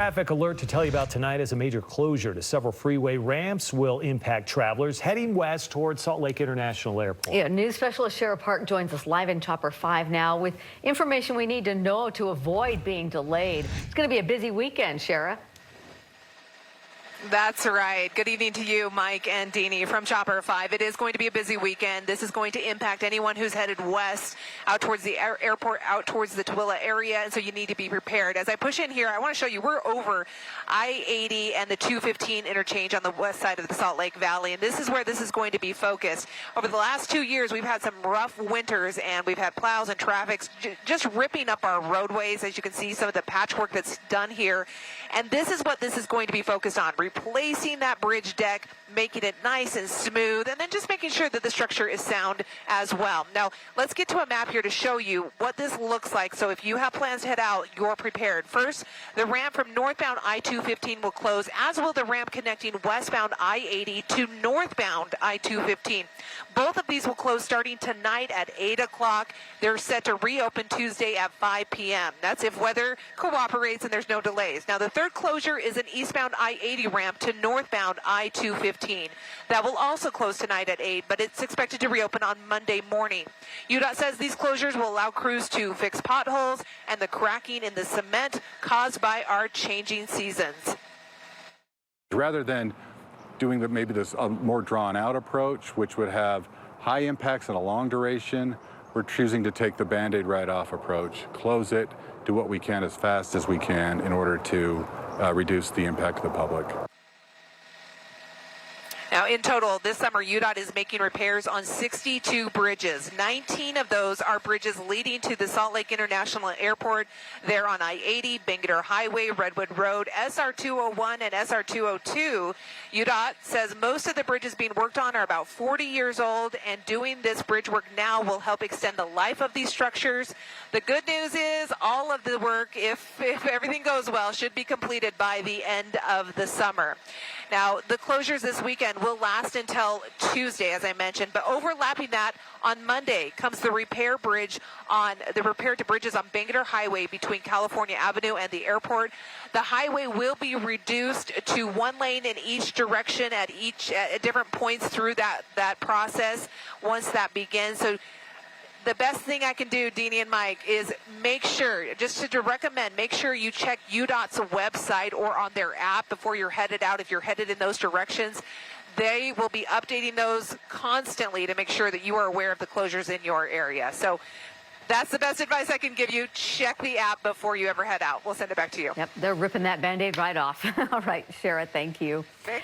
Traffic alert to tell you about tonight as a major closure to several freeway ramps will impact travelers heading west towards Salt Lake International Airport. Yeah, news specialist Shara Park joins us live in Chopper 5 now with information we need to know to avoid being delayed. It's going to be a busy weekend, Shara. That's right. Good evening to you, Mike and Deanie from Chopper 5. It is going to be a busy weekend. This is going to impact anyone who's headed west, out towards the airport, out towards the Tooele area, and so you need to be prepared. As I push in here, I want to show you we're over I-80 and the 215 interchange on the west side of the Salt Lake Valley, and this is where this is going to be focused. Over the last 2 years, we've had some rough winters, and we've had plows and traffic just ripping up our roadways. As you can see, some of the patchwork that's done here, and this is what this is going to be focused on. Replacing that bridge deck, making it nice and smooth, and then just making sure that the structure is sound as well. Now, let's get to a map here to show you what this looks like. So if you have plans to head out, you're prepared. First, the ramp from northbound I-215 will close, as will the ramp connecting westbound I-80 to northbound I-215. Both of these will close starting tonight at 8 o'clock. They're set to reopen Tuesday at 5 p.m. That's if weather cooperates and there's no delays. Now, the third closure is an eastbound I-80 ramp to northbound I-215. That will also close tonight at 8, but it's expected to reopen on Monday morning. UDOT says these closures will allow crews to fix potholes and the cracking in the cement caused by our changing seasons. Rather than doing maybe this more drawn-out approach, which would have high impacts and a long duration, we're choosing to take the Band-Aid right-off approach, close it, do what we can as fast as we can in order to reduce the impact to the public. Now, in total, this summer, UDOT is making repairs on 62 bridges. 19 of those are bridges leading to the Salt Lake International Airport. They're on I-80, Bangerter Highway, Redwood Road, SR-201, and SR-202. UDOT says most of the bridges being worked on are about 40 years old, and doing this bridge work now will help extend the life of these structures. The good news is all of the work, if everything goes well, should be completed by the end of the summer. Now, the closures this weekend will last until Tuesday, as I mentioned, but overlapping that on Monday comes the repair to bridges on Bangerter Highway between California Avenue and the airport. The highway will be reduced to one lane in each direction at different points through that process once that begins. So the best thing I can do, Deanie and Mike, is make sure, just to recommend, make sure you check UDOT's website or on their app before you're headed out. If you're headed in those directions, they will be updating those constantly to make sure that you are aware of the closures in your area. So that's the best advice I can give you. Check the app before you ever head out. We'll send it back to you. Yep, they're ripping that Band-Aid right off. All right, Shara, thank you. Okay.